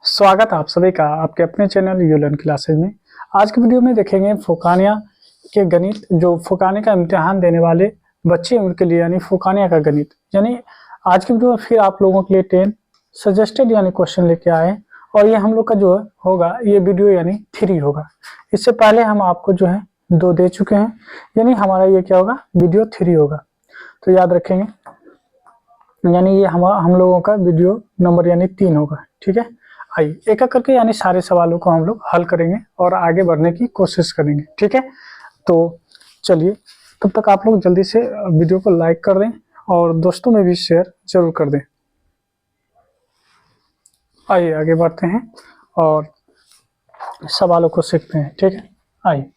स्वागत है आप सभी का आपके अपने चैनल यूलन क्लासेज में। आज की वीडियो में देखेंगे फुकानिया के गणित। जो फुकाने का इम्तिहान देने वाले बच्चे हैं उनके लिए, यानी फुकानिया का गणित। यानी आज की वीडियो में फिर आप लोगों के लिए 10 सजेस्टेड यानी क्वेश्चन लेके आए हैं, और ये हम लोग का जो होगा ये वीडियो यानी 3 होगा। इससे पहले हम आपको जो है 2 दे चुके हैं, यानी हमारा ये क्या होगा, वीडियो 3 होगा। तो याद रखेंगे, यानी ये हम लोगों का वीडियो नंबर यानी 3 होगा। ठीक है, आइए एक एक करके यानी सारे सवालों को हम लोग हल करेंगे और आगे बढ़ने की कोशिश करेंगे। ठीक है, तो चलिए तब तक आप लोग जल्दी से वीडियो को लाइक कर दें और दोस्तों में भी शेयर जरूर कर दें। आइए आगे बढ़ते हैं और सवालों को सीखते हैं। ठीक है, आइए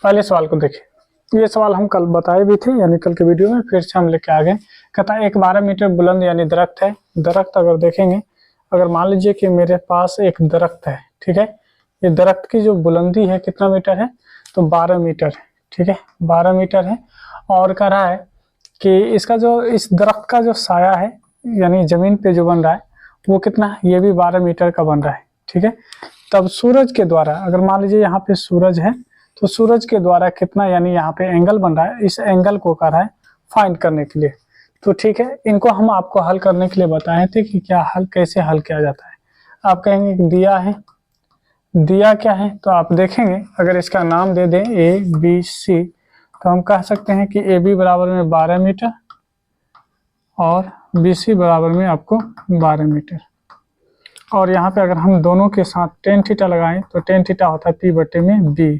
पहले सवाल को देखिए। ये सवाल हम कल बताए भी थे, यानी कल के वीडियो में फिर से हम लेके आ गए। कहता है एक 12 मीटर बुलंद यानी दरख्त है। दरख्त अगर देखेंगे, अगर मान लीजिए कि मेरे पास एक दरख्त है, ठीक है, ये दरख्त की जो बुलंदी है कितना मीटर है, तो 12 मीटर है। ठीक है, 12 मीटर है। और कह रहा है कि इसका जो इस दरख्त का जो साया है यानी जमीन पे जो बन रहा है वो कितना है, ये भी 12 मीटर का बन रहा है। ठीक है, तब सूरज के द्वारा, अगर मान लीजिए यहाँ पे सूरज है तो सूरज के द्वारा कितना यानी यहाँ पे एंगल बन रहा है, इस एंगल को कह रहा है फाइंड करने के लिए। तो ठीक है, इनको हम आपको हल करने के लिए बताए थे कि क्या हल कैसे हल किया जाता है। आप कहेंगे कि दिया है, दिया क्या है, तो आप देखेंगे अगर इसका नाम दे दें ए बी सी, तो हम कह सकते हैं कि ए बी बराबर में 12 मीटर और बी सी बराबर में आपको 12 मीटर। और यहाँ पे अगर हम दोनों के साथ टेन थीटा लगाएं तो टेन थीटा होता है पी बटे में बी।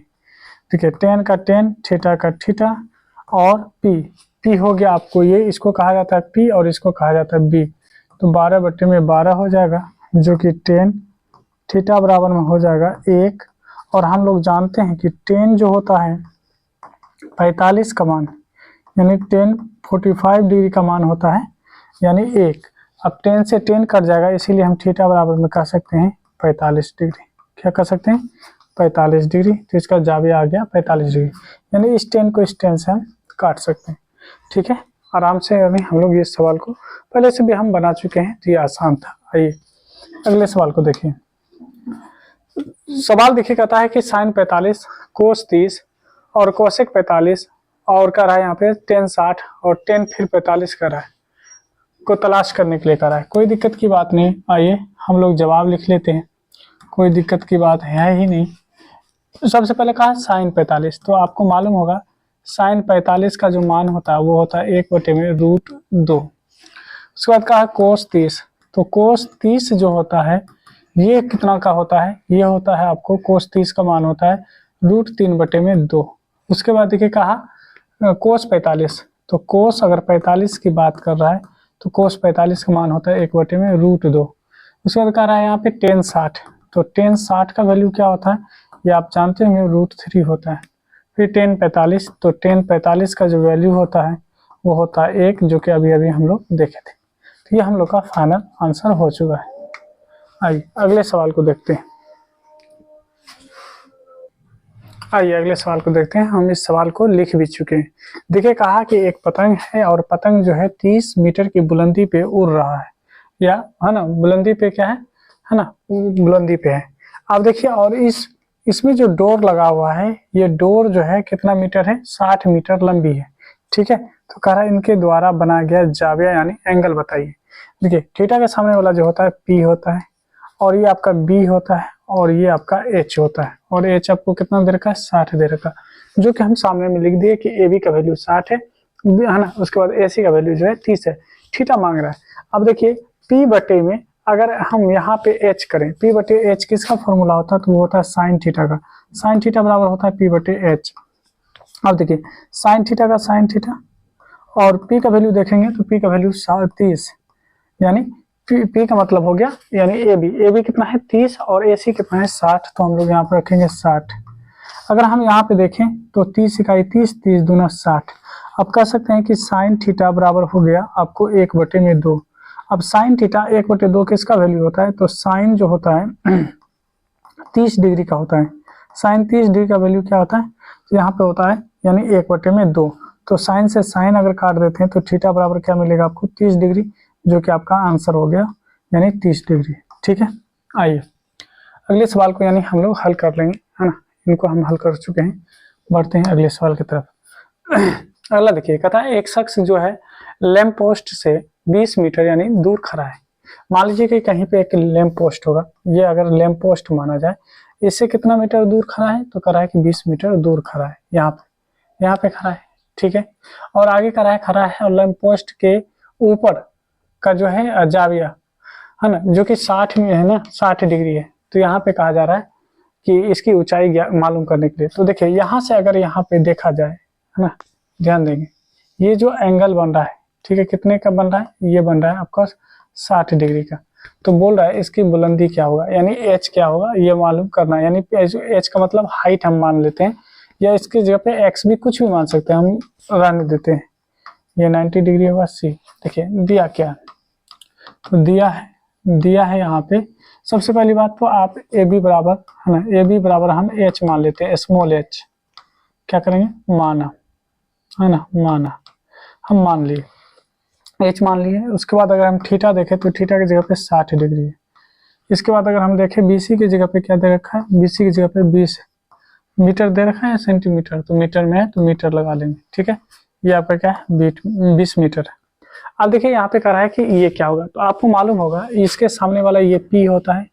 ठीक है, टेन का टेन, थीटा का थीटा और पी हो गया आपको ये, इसको कहा जाता है पी और इसको कहा जाता है बी। तो 12 बटे में 12 हो जाएगा, जो कि टेन थीटा बराबर में हो जाएगा 1। और हम लोग जानते हैं कि टेन जो होता है 45 का मान, यानी 45 डिग्री का मान होता है, यानी 1। अब 10 से 10 कट जाएगा, इसीलिए हम थीटा बराबर में कह सकते हैं 45 डिग्री। क्या कह सकते हैं, 45 डिग्री। तो इसका जाविया आ गया 45 डिग्री, यानी इस 10 को इस 10 से हम काट सकते हैं। ठीक है, आराम से, यानी हम लोग ये सवाल को पहले से भी हम बना चुके हैं, तो ये आसान था। आइए अगले सवाल को देखिए। सवाल देखिए, कहता है कि साइन 45, कोस 30 और कोसेक 45 और कर रहा है यहाँ पे 10 60 और 10 फिर 45 कर रहा है, को तलाश करने के लिए कर रहा है। कोई दिक्कत की बात नहीं, आइए हम लोग जवाब लिख लेते हैं, कोई दिक्कत की बात है ही नहीं। तो सबसे पहले कहा साइन 45, तो आपको मालूम होगा साइन 45 का जो मान होता है वो होता है 1 बटे में √2। उसके बाद कहा कोस 30, तो कोस 30 जो होता है ये कितना का होता है, ये होता है आपको कोस 30 का मान होता है √3 बटे में 2। उसके बाद देखिए कहा कोस 45, तो कोस अगर 45 की बात कर रहा है तो कोस 45 का मान होता है 1 बटे में √2। उसके बाद कह रहा है यहाँ पे 10 60, तो 10 60 का वैल्यू क्या होता है, ये आप जानते होंगे √3 होता है। फिर 10 45, तो 10 45 का जो वैल्यू होता है वो होता है 1, जो कि अभी अभी हम लोग देखे थे। तो ये हम लोग का फाइनल आंसर हो चुका है। आइए अगले सवाल को देखते हैं। आइए अगले सवाल को देखते हैं। हम इस सवाल को लिख भी चुके हैं। देखिए कहा कि एक पतंग है और पतंग जो है 30 मीटर की बुलंदी पे उड़ रहा है, या है ना, बुलंदी पे क्या है ना, बुलंदी पे है। आप देखिए, और इसमें जो डोर लगा हुआ है, ये डोर जो है कितना मीटर है, 60 मीटर लंबी है। ठीक है, तो कह रहा है इनके द्वारा बनाया गया जाविया यानी एंगल बताइए। देखिए थीटा के सामने वाला जो होता है पी होता है, और ये आपका बी होता है, और ये आपका एच होता है। और एच आपको कितना दे रखा है, 60 दे रखा, जो कि हम सामने में लिख दिए कि ए बी का वैल्यू 60 है ना। उसके बाद ए सी का वैल्यू जो है 30 है। थीटा मांग रहा है। अब देखिए पी बटे में अगर हम यहाँ पे एच करें, पी बटे एच किसका फॉर्मूला होता है, तो वो होता है साइन थीटा का। साइन थीटा बराबर होता है पी बटे एच। अब देखिए साइन थीटा का साइन थीटा, और पी का वैल्यू देखेंगे तो पी का वैल्यू 30, यानी पी का मतलब हो गया यानी ए बी कितना है 30 और ए सी कितना है 60, तो हम लोग यहाँ पे रखेंगे 60। अगर हम यहाँ पे देखें तो 30 इकाई 30, 30 दूना 60। अब कह सकते हैं कि साइन थीटा बराबर हो गया आपको 1 बटे में 2। अब साइन थीटा 1 बटे 2 किसका वैल्यू होता है, तो साइन जो होता है 30 डिग्री का होता है। साइन 30 डिग्री का वैल्यू क्या होता है, तो यहाँ पे होता है यानी 1 बटे में 2। तो साइन से साइन अगर काट देते हैं तो थीटा बराबर क्या मिलेगा आपको, 30 डिग्री, जो कि आपका आंसर हो गया यानी 30 डिग्री। ठीक है, आइए अगले सवाल को यानी हम लोग हल कर लेंगे, है ना। इनको हम हल कर चुके हैं। बढ़ते हैं अगले सवाल की तरफ। अगला देखिए, कहता है एक शख्स जो है लैंप पोस्ट से 20 मीटर यानी दूर खड़ा है। मान लीजिए कि कहीं पे एक लैंप पोस्ट होगा, ये अगर लैंप पोस्ट माना जाए, इससे कितना मीटर दूर खड़ा है, तो कह रहा है कि 20 मीटर दूर खड़ा है। यहाँ पे खड़ा है, ठीक है। और आगे कह रहा है खड़ा है और लैंप पोस्ट के ऊपर का जो है जाविया, है ना, जो कि 60 में है ना, 60 डिग्री है। तो यहाँ पे कहा जा रहा है कि इसकी ऊंचाई मालूम करने के लिए। तो देखिए यहाँ से अगर यहाँ पे देखा जाए, है ना, ध्यान देंगे, ये जो एंगल बन रहा है, ठीक है, कितने का बन रहा है, ये बन रहा है आपका 60 डिग्री का। तो बोल रहा है इसकी बुलंदी क्या होगा, यानी एच क्या होगा, ये मालूम करना है। यानी एच का मतलब हाइट हम मान लेते हैं, या इसकी जगह पे एक्स भी कुछ भी मान सकते हैं, हम रहने देते हैं। ये 90 डिग्री होगा सी। देखिए दिया क्या, तो दिया है यहाँ पे। सबसे पहली बात तो आप ए बी बराबर, है ना, ए बी बराबर हम एच मान लेते हैं, स्मॉल एच। क्या करेंगे, माना, है ना, माना, हम मान लिए, एच मान लिए। उसके बाद अगर हम थीटा देखें तो थीटा की जगह पे 60 डिग्री है। इसके बाद अगर हम देखें बीसी की जगह पे क्या दे रखा है, बीसी की जगह पे 20 मीटर दे रखा है, सेंटीमीटर, तो मीटर में है तो मीटर लगा लेंगे, ठीक है। ये आपका क्या है, 20 मीटर है। अब देखिए यहाँ पे कह रहा है कि ये क्या होगा, तो आपको मालूम होगा इसके सामने वाला ये P होता है,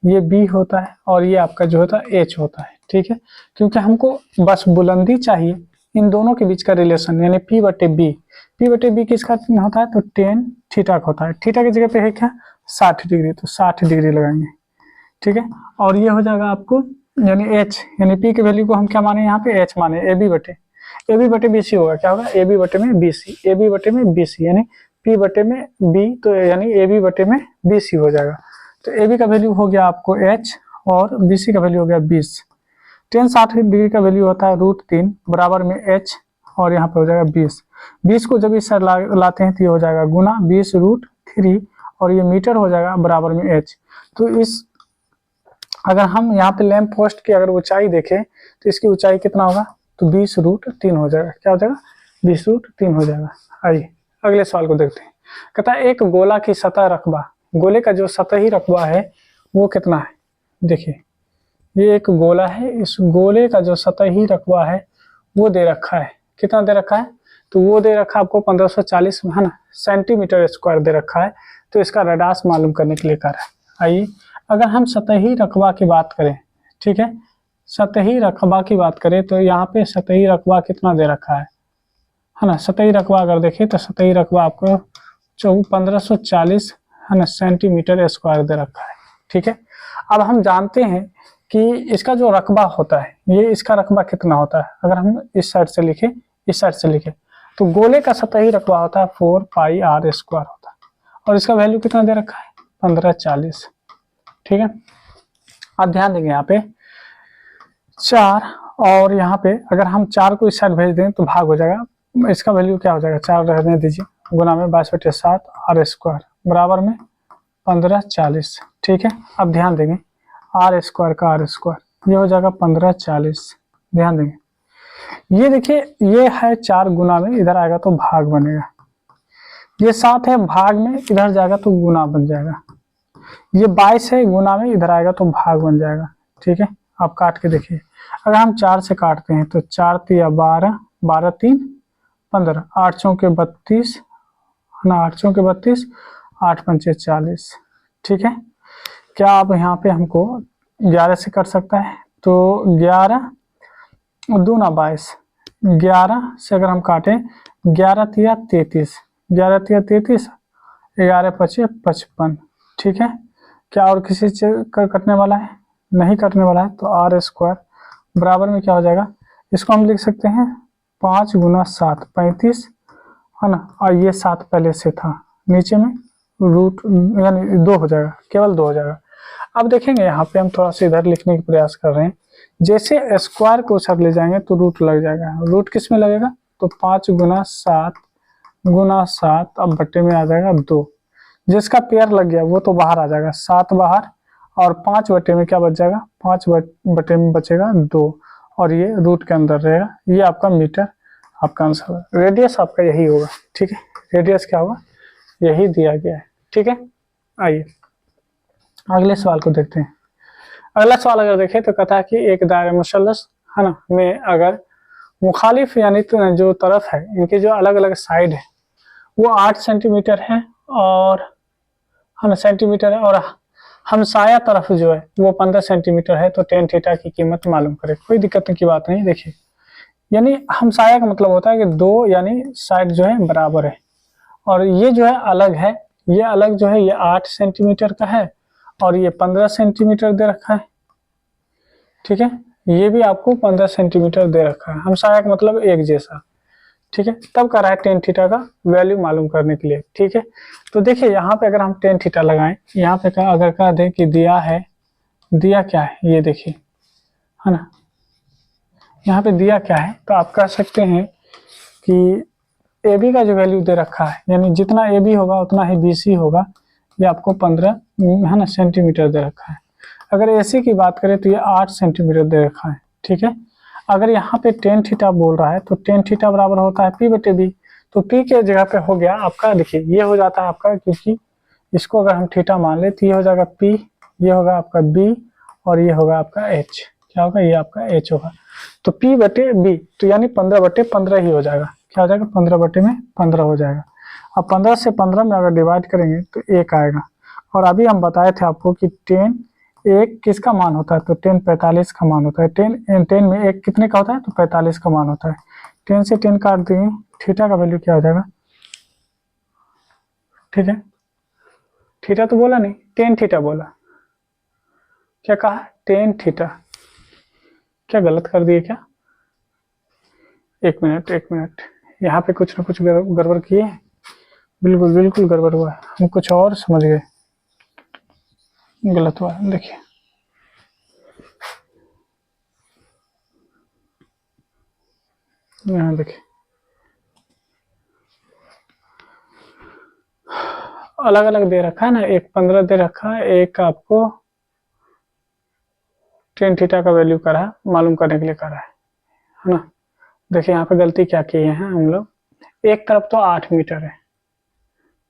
ये B होता है, और ये आपका जो होता है H होता है, ठीक है। क्योंकि हमको बस बुलंदी चाहिए, इन दोनों के बीच का रिलेशन, यानी P बटे B किसका होता है, तो टेन थीटा का होता है। थीटा की जगह पे है क्या, 60 डिग्री, तो 60 डिग्री लगाएंगे, ठीक है। और ये हो जाएगा आपको, यानी H, यानी P की वैल्यू को हम क्या माने, यहाँ पे H माने, ए बी बटे BC होगा, क्या होगा, ए बी बटे में BC, यानी P बटे में B, तो यानी ए बी बटे में BC हो जाएगा। तो ए बी का वैल्यू हो गया आपको H, और BC का वैल्यू हो गया 20। टेन 60 डिग्री का वैल्यू होता है √3 बराबर में H, और यहाँ पे हो जाएगा 20 को जब इस साइड लाते हैं तो ये हो जाएगा गुना 20√3, और ये मीटर हो जाएगा बराबर में H। तो इस अगर हम यहाँ पे लैंप पोस्ट की अगर ऊंचाई देखें तो इसकी ऊंचाई कितना होगा, तो 20√3 हो जाएगा। क्या हो जाएगा, 20√3 हो जाएगा। आइए अगले सवाल को देखते हैं। कहता है एक गोला की सतह रकबा, गोले का जो सतही रकबा है वो कितना है। देखिए ये एक गोला है, इस गोले का जो सतही रकबा है वो दे रखा है, कितना दे रखा है, तो वो दे रखा है आपको 1540 है ना, सेंटीमीटर स्क्वायर दे रखा है। तो इसका रेडियस मालूम करने के लिए कर रहा है। आइए अगर हम सतही रकबा की बात करें, ठीक है, सतही रकबा की बात करें तो यहाँ पे सतही रकबा कितना दे रखा है ना। सतही रकबा अगर देखें तो सतही रकबा आपको 1540 है ना सेंटीमीटर स्क्वायर दे रखा है, ठीक है। अब हम जानते हैं कि इसका जो रकबा होता है, ये इसका रकबा कितना होता है। अगर हम इस साइड से लिखें, इस साइड से लिखें, तो गोले का सतही रकबा होता है 4πr² होता है, और इसका वैल्यू कितना दे रखा है, 1540, ठीक है। अब ध्यान देंगे यहाँ पे 4, और यहाँ पे अगर हम 4 को इस साइड भेज दें तो भाग हो जाएगा, इसका वैल्यू क्या हो जाएगा, 4 रहने दीजिए, गुना में 22/7 r² बराबर में 1540, ठीक है। अब ध्यान देंगे r² का r², ये हो जाएगा 1540। ध्यान देंगे ये देखिए, ये है 4 गुना में, इधर आएगा तो भाग बनेगा, ये 7 है भाग में, इधर जाएगा तो गुना बन जाएगा, ये 22 है गुना में, इधर आएगा तो भाग बन जाएगा, ठीक है। आप काट के देखिए, अगर हम 4 से काटते हैं तो 4 तिया 12, 12 3 15, 8 चौके 32 ना, 8 चौके 32, 8 पंचे 40, ठीक है। क्या आप यहाँ पे हमको 11 से कर सकता है, तो 11 दूना 22, 11 से अगर हम काटें 11 तिया 33, 11 तिया 33, 11 पचे 55, ठीक है। क्या और किसी से कटने वाला है, नहीं कटने वाला है, तो r² बराबर में क्या हो जाएगा, इसको हम लिख सकते हैं 5 गुना 7 35, है ना, और ये 7 पहले से था, नीचे में रूट यानी 2 हो जाएगा, केवल 2 हो जाएगा। अब देखेंगे यहाँ पे हम थोड़ा सा इधर लिखने का प्रयास कर रहे हैं, जैसे स्क्वायर को उछाल ले जाएंगे तो रूट लग जाएगा, रूट किस में लगेगा, तो 5 गुना 7 अब बट्टे में आ जाएगा 2, जिसका पेयर लग गया वो तो बाहर आ जाएगा, 7 बाहर, और 5 बटे में क्या बच जाएगा, 5 बटे में बचेगा 2, और ये रूट के अंदर रहेगा। ये आपका मीटर, आपका आंसर है। रेडियस आपका यही होगा, ठीक है, रेडियस क्या होगा, यही दिया गया है, ठीक है। आइए अगले सवाल को देखते हैं। अगला सवाल अगर देखें तो कहता है कि एक दायरा मुसल्लस है ना में अगर मुखालिफ यानी तो जो तरफ है इनके जो अलग अलग साइड है वो 8 सेंटीमीटर है और है ना सेंटीमीटर है, और हमसाया तरफ जो है वो 15 सेंटीमीटर है, तो टेन थीटा की कीमत मालूम करें। कोई दिक्कत की बात नहीं। देखिए यानी हमसाया का मतलब होता है कि दो यानी साइड जो है बराबर है, और ये जो है अलग है, ये अलग जो है ये 8 सेंटीमीटर का है और ये 15 सेंटीमीटर दे रखा है। ठीक है, ये भी आपको 15 सेंटीमीटर दे रखा है। हमसाया का मतलब एक जैसा। ठीक है, तब कह रहा है टेन थीटा का वैल्यू मालूम करने के लिए। ठीक है, तो देखिए यहाँ पे अगर हम टेन थीटा लगाएं, यहाँ पे अगर कह दें कि दिया है, दिया क्या है ये देखिए है ना, यहाँ पे दिया क्या है, तो आप कह सकते हैं कि ए बी का जो वैल्यू दे रखा है यानी जितना ए बी होगा उतना ही बी सी होगा, ये आपको 15 है ना सेंटीमीटर दे रखा है। अगर ए सी की बात करें तो ये 8 सेंटीमीटर दे रखा है। ठीक है, अगर यहाँ पे टेन थीटा बोल रहा है तो टेन थीटा बराबर होता है पी बटे बी, तो पी के जगह पे हो गया आपका, देखिए ये हो जाता है आपका, क्योंकि इसको अगर हम थीटा मान ले तो ये हो जाएगा पी, ये होगा आपका बी और ये होगा आपका एच। क्या होगा, ये आपका एच होगा। तो पी बटे बी तो यानी 15 बटे 15 ही हो जाएगा। क्या हो जाएगा, 15 बटे में 15 हो जाएगा। अब 15 से 15 में अगर डिवाइड करेंगे तो 1 आएगा। और अभी हम बताए थे आपको कि टेन एक किसका मान होता है, तो टेन 45 का मान होता है। टेन में एक कितने का होता है, तो 45 का मान होता है। 10 से 10 काट देंगे, थीटा का वैल्यू क्या हो जाएगा। ठीक है, थीटा तो बोला नहीं, टेन थीटा बोला। क्या कहा, टेन थीटा। क्या गलत कर दिए क्या, एक मिनट, यहाँ पे कुछ ना कुछ गड़बड़ किए हैं। बिल्कुल बिल्कुल गड़बड़ हुआ है, हम कुछ और समझ गए, गलत हुआ। देखिए यहाँ देखिए अलग अलग दे रखा है ना, एक 15 दे रखा है, एक आपको टेन थीटा का वैल्यू कर रहा है, मालूम करने के लिए कर रहा है ना। देखिए यहाँ पे गलती क्या किए हैं हम लोग, एक तरफ तो 8 मीटर है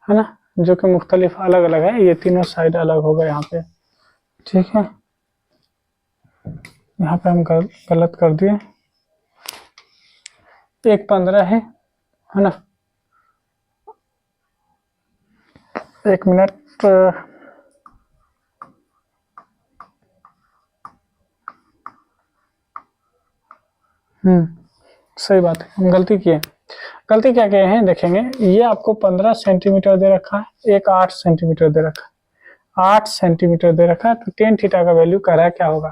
ना, जो कि मुख्तलिफ अलग अलग है, ये तीनों साइड अलग होगा यहाँ पे। ठीक है, यहाँ पे हम गलत कर दिए, एक 15 है ना। एक मिनट, सही बात है, हम गलती किए। गलती क्या किए हैं देखेंगे, ये आपको 15 सेंटीमीटर दे रखा है, एक 8 सेंटीमीटर दे रखा है, 8 सेंटीमीटर दे रखा है, तो टेन थीटा का वैल्यू कह रहा है क्या होगा,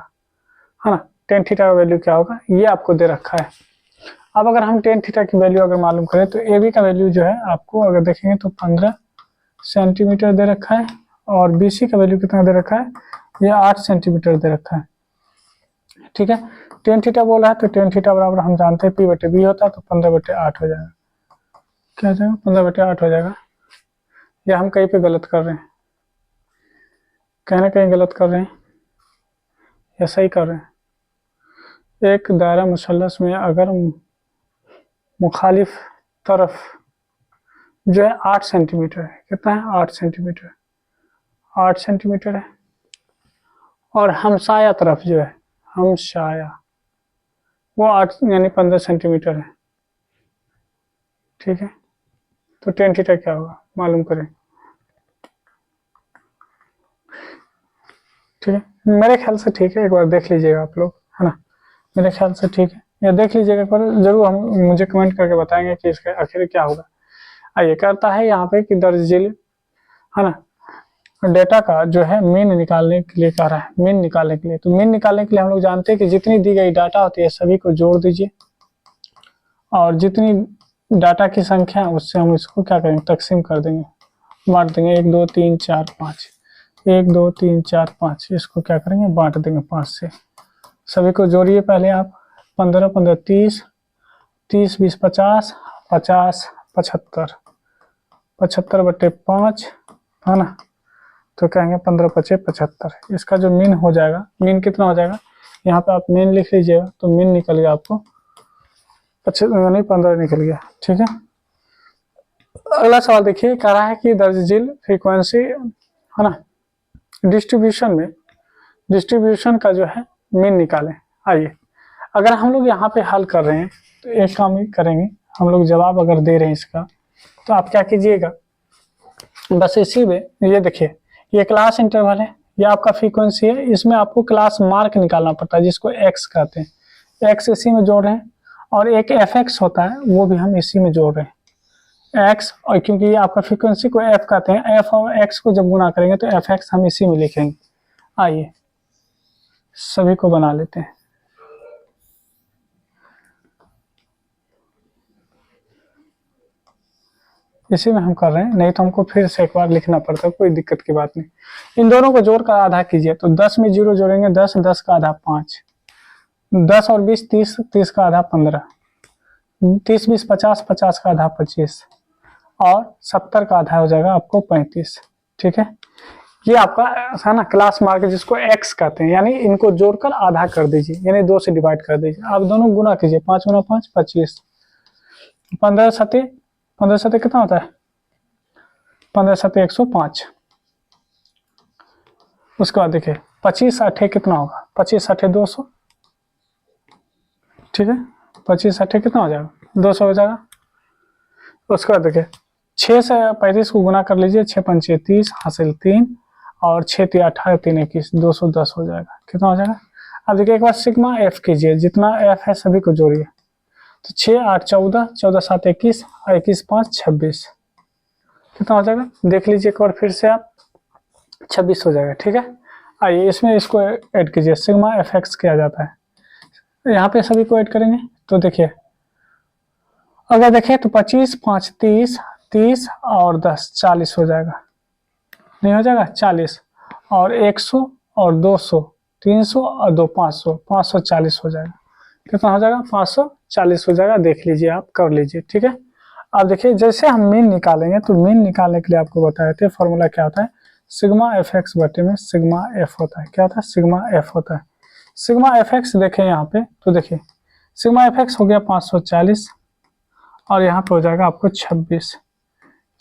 है ना। टेन थीटा का वैल्यू क्या होगा, ये आपको दे रखा है। अब अगर हम टेन थीटा की वैल्यू अगर मालूम करें तो ए बी का वैल्यू जो है आपको अगर देखेंगे तो 15 सेंटीमीटर दे रखा है, और बी सी का वैल्यू कितना दे रखा है, ये 8 सेंटीमीटर दे रखा है। ठीक है, टेन थीटा बोला है तो टेन थीटा बराबर हम जानते हैं पी बटे बी होता है, तो 15 बटे 8 हो जाएगा। क्या हो जाएगा, 15 बटे 8 हो जाएगा। या हम कहीं पे गलत कर रहे हैं, कहीं ना कहीं गलत कर रहे हैं या सही कर रहे हैं। एक दायरा मुसल्लस में अगर मुखालिफ तरफ जो है 8 सेंटीमीटर है, कितना है, 8 सेंटीमीटर, 8 सेंटीमीटर है, और हमसाया तरफ जो है, हमसाया वो 8 यानी 15 सेंटीमीटर है। ठीक है, तो टेन थीटा क्या होगा मालूम करें। ठीक है, मेरे ख्याल से ठीक है, एक बार देख लीजिएगा आप लोग, है ना, मेरे ख्याल से ठीक है, या देख लीजिएगा, पर जरूर हम मुझे कमेंट करके बताएंगे कि इसका आखिर क्या होगा। आइए, करता है यहाँ पे कि दर्ज झील है ना, डेटा का जो है मीन निकालने के लिए कह रहा है, मीन निकालने के लिए। तो मीन निकालने के लिए हम लोग जानते हैं कि जितनी दी गई डाटा होती है सभी को जोड़ दीजिए, और जितनी डाटा की संख्या उससे हम इसको क्या करेंगे, तकसीम कर देंगे, बांट देंगे, 1 2 3 4 5, 1 2 3 4 5, इसको क्या करेंगे, बांट देंगे 5 से। सभी को जोड़िए पहले आप, 15 15 30, 30 20 50, 50 75, 75 बटे 5 है ना, तो कहेंगे 15 पचे 75। इसका जो मीन हो जाएगा, मीन कितना हो जाएगा, यहाँ पे आप मीन लिख लीजिएगा, तो मीन निकल गया आपको 75 15 निकल गया। ठीक है, अगला सवाल देखिए, कह रहा है कि दर्ज झील फ्रीक्वेंसी है ना डिस्ट्रीब्यूशन में डिस्ट्रीब्यूशन का जो है मीन निकालें। आइए, अगर हम लोग यहाँ पे हल कर रहे हैं तो एक काम ही करेंगे, हम लोग जवाब अगर दे रहे हैं इसका, तो आप क्या कीजिएगा, बस इसी में ये देखिए, ये क्लास इंटरवल है, ये आपका फ्रीक्वेंसी है, इसमें आपको क्लास मार्क निकालना पड़ता है जिसको एक्स कहते हैं। एक्स इसी में जोड़ रहे हैं, और एक एफ एक्स होता है वो भी हम इसी में जोड़ रहे हैं, एक्स, और क्योंकि ये आपका फ्रीक्वेंसी को एफ कहते हैं, एफ और एक्स को जब गुना करेंगे तो एफ एक्स हम इसी में लिखेंगे। आइए सभी को बना लेते हैं। इसी में हम कर रहे हैं, नहीं तो हमको फिर से एक बार लिखना पड़ता है, कोई दिक्कत की बात नहीं। इन दोनों को जोड़ कर आधा कीजिए, तो 10 में 0 जोड़ेंगे 10, 10 का आधा 5, 10 और 20 30, 30 का आधा 15, 30 20 50, 50 का आधा 25, और 70 का आधा हो जाएगा आपको 35। ठीक है, ये आपका है ना क्लास मार्क जिसको एक्स कहते हैं, यानी इनको जोड़कर आधा कर दीजिए, यानी 2 से डिवाइड कर दीजिए। आप दोनों गुना कीजिए, 5 गुना 5 25, 15 सते कितना होता है, 15 सते 105। उसके बाद देखिए 25 8 कितना होगा, 25 8 200। ठीक है, 25 8 कितना हो जाएगा, 200 हो जाएगा। उसके बाद देखिए 6 से 35 को गुना कर लीजिए, 6 5 30 हासिल 3, और 6 3 18 3 21, 210 हो जाएगा। कितना हो जाएगा, अब देखिए एक बार सिग्मा एफ कीजिए, जितना एफ है सभी को जोड़िए, तो 6 8 14, 14 7 21, 21 5 26, कितना हो जाएगा, देख लीजिए एक बार फिर से आप, 26 हो जाएगा। ठीक है, आइए इसमें इसको ऐड कीजिए, सिग्मा एफ एक्स किया जाता है, यहाँ पे सभी को ऐड करेंगे, तो देखिए अगर देखें तो 25 5 30, 30 और 10 40 हो जाएगा, नहीं हो जाएगा 40, और 100 और 200, 300 और 2 500, 540 हो जाएगा। कितना हो जाएगा, 540 हो जाएगा। देख लीजिए आप, कर लीजिए। ठीक है, अब देखिए जैसे हम मीन निकालेंगे, तो मीन निकालने के लिए आपको बताए थे फॉर्मूला क्या होता है, सिग्मा एफ एक्स बटे में सिग्मा एफ होता है। क्या होता है, सिग्मा एफ होता है। सिग्मा एफ एक्स देखें यहाँ पे, तो देखिए सिग्मा एफ एक्स हो गया 540, और यहाँ पे हो जाएगा आपको 26।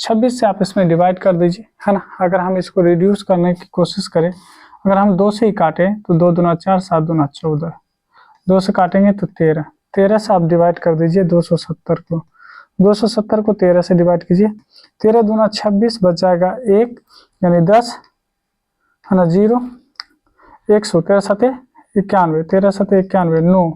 26 से आप इसमें डिवाइड कर दीजिए, है ना। अगर हम इसको रिड्यूस करने की कोशिश करें, अगर हम 2 से ही काटें तो 2 दूना 4, 7 दूना 14, 2 से काटेंगे तो 13, 13 से आप डिवाइड कर दीजिए 270 को, 270 को 13 से डिवाइड कीजिए, 13 दूना 26, बच जाएगा 1, यानी 10, है ना, 0, 100, 13 सते 91, 13 सते 91, 9,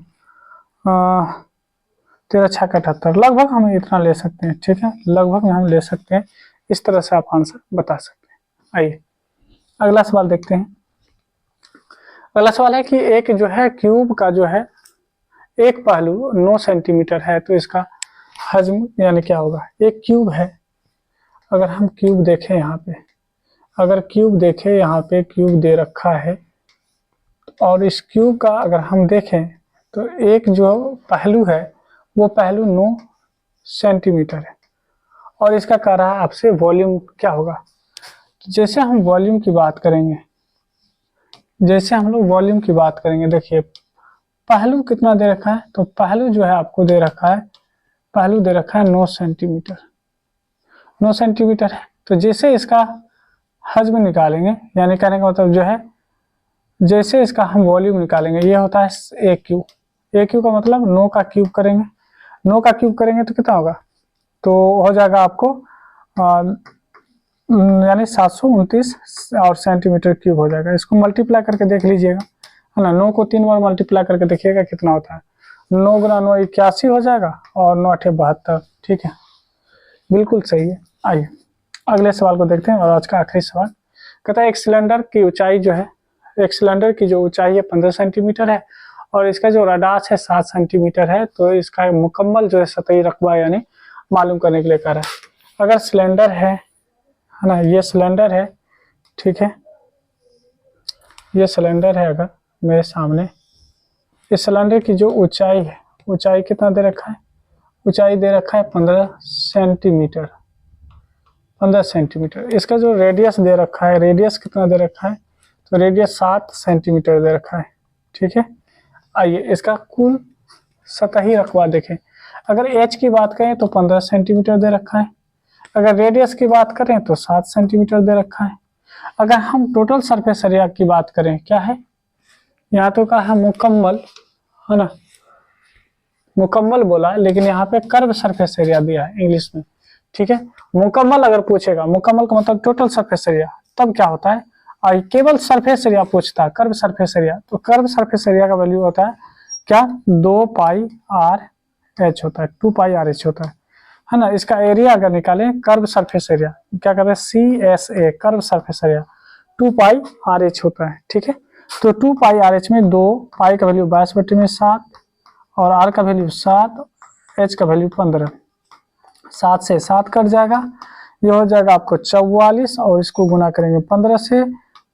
13 6 78, लगभग हम इतना ले सकते हैं। ठीक है, लगभग में हम ले सकते हैं, इस तरह से आप आंसर बता सकते हैं। आइए अगला सवाल देखते हैं। अगला सवाल है कि एक जो है क्यूब का जो है एक पहलू 9 सेंटीमीटर है, तो इसका हजम यानी क्या होगा। एक क्यूब है, अगर हम क्यूब देखें यहाँ पे, अगर क्यूब देखें यहाँ पे क्यूब दे रखा है, और इस क्यूब का अगर हम देखें तो एक जो पहलू है वो पहलू 9 सेंटीमीटर है, और इसका कह रहा है आपसे वॉल्यूम क्या होगा। तो जैसे हम वॉल्यूम की बात करेंगे, जैसे हम लोग वॉल्यूम की बात करेंगे, देखिए पहलू कितना दे रखा है, तो पहलू जो है आपको दे रखा है, पहलू दे रखा है 9 सेंटीमीटर, 9 सेंटीमीटर है। तो जैसे इसका हजम निकालेंगे, यानी कहने का मतलब जो है जैसे इसका हम वॉल्यूम निकालेंगे, ये होता है ए क्यूब। ए क्यूब का मतलब 9 का क्यूब करेंगे, 9 का क्यूब करेंगे तो कितना होगा, तो हो जाएगा आपको यानी 729 और सेंटीमीटर क्यूब हो जाएगा। इसको मल्टीप्लाई करके देख लीजिएगा, है ना, 9 को 3 बार मल्टीप्लाई करके देखिएगा कितना होता है, 9 गुना 9 81 हो जाएगा, और 9 8 72। ठीक है, बिल्कुल सही है। आइए अगले सवाल को देखते हैं, और आज का आखिरी सवाल कहता है एक सिलेंडर की ऊंचाई जो है, एक सिलेंडर की जो ऊंचाई है 15 सेंटीमीटर है, और इसका जो रडास है 7 सेंटीमीटर है, तो इसका मुकम्मल जो है सतही रकबा यानी मालूम करने के लिए कह रहा है। अगर सिलेंडर है ना, ये सिलेंडर है, ठीक है, ये सिलेंडर है, अगर मेरे सामने इस सिलेंडर की जो ऊंचाई है, ऊंचाई कितना दे रखा है, ऊंचाई दे रखा है 15 सेंटीमीटर, 15 सेंटीमीटर। इसका जो रेडियस दे रखा है, रेडियस कितना दे रखा है, तो रेडियस 7 सेंटीमीटर दे रखा है। ठीक है, आइए इसका कुल सतही रकबा देखें। अगर एच की बात करें तो 15 सेंटीमीटर दे रखा है, अगर रेडियस की बात करें तो 7 सेंटीमीटर दे रखा है। अगर हम टोटल सरफेस एरिया की बात करें, क्या है यहाँ तो कहा है मुकम्मल, है ना, मुकम्मल बोला है, लेकिन यहाँ पे कर्व सरफेस एरिया दिया है इंग्लिश में, ठीक है। मुकम्मल अगर पूछेगा, मुकम्मल का मतलब टोटल सरफेस एरिया, तब क्या होता है, और केवल सरफेस एरिया पूछता है, कर्व सरफेस एरिया, तो कर्व सरफेस एरिया का वैल्यू होता है क्या, 2 पाई आर एच होता है, 2 पाई आर एच होता है ना। इसका एरिया अगर निकाले कर्व सरफेस एरिया, क्या कहते हैं, CSA कर्व सरफेस एरिया 2 पाई आर एच होता है, ठीक है। तो 2 पाई आर एच में 2 पाई का वैल्यू 22/7 और आर का वैल्यू 7, एच का वैल्यू 15, 7 से 7 कट जाएगा, ये हो जाएगा आपको 44 और इसको गुना करेंगे 15 से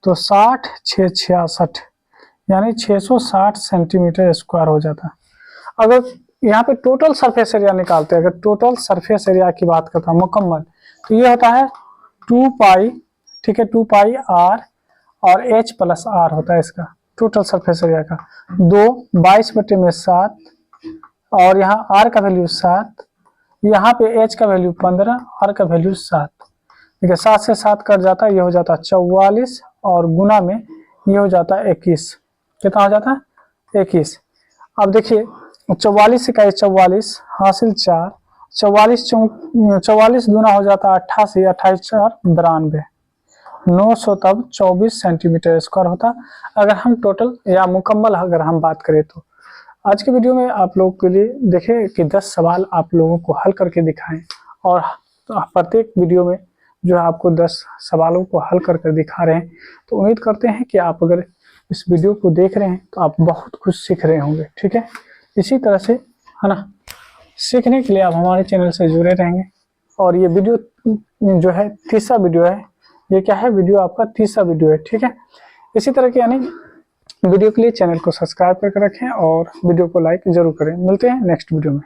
तो 60 6 66 यानी 660 सेंटीमीटर स्क्वायर हो जाता है। अगर यहाँ पे टोटल सरफेस एरिया निकालते हैं, अगर टोटल सरफेस एरिया की बात करता है मुकम्मल, तो ये होता है 2 पाई, ठीक है, 2 पाई आर और एच प्लस आर होता है इसका टोटल सरफेस एरिया का, 2 22/7 और यहाँ आर का वैल्यू 7, यहाँ पे एच का वैल्यू 15, आर का वैल्यू 7, ठीक है। 7 से 7 कट जाता है, ये हो जाता है 44 और गुना में ये हो जाता है 21, कितना हो जाता है 21। अब देखिए 44 से का 44 हासिल 4, 44 दूना हो जाता है 88, 28 4 92, 900 तब 24 सेंटीमीटर स्क्वायर होता अगर हम टोटल या मुकम्मल अगर हम बात करें तो। आज के वीडियो में आप लोगों के लिए देखें कि 10 सवाल आप लोगों को हल करके दिखाएं और प्रत्येक वीडियो में जो है आपको 10 सवालों को हल करके दिखा रहे हैं। तो उम्मीद करते हैं कि आप अगर इस वीडियो को देख रहे हैं तो आप बहुत कुछ सीख रहे होंगे, ठीक है। इसी तरह से, है ना, सीखने के लिए आप हमारे चैनल से जुड़े रहेंगे। और ये वीडियो जो है तीसरा वीडियो है, ये क्या है, वीडियो आपका तीसरा वीडियो है, ठीक है। इसी तरह के यानी वीडियो के लिए चैनल को सब्सक्राइब करके रखें और वीडियो को लाइक जरूर करें। मिलते हैं नेक्स्ट वीडियो में।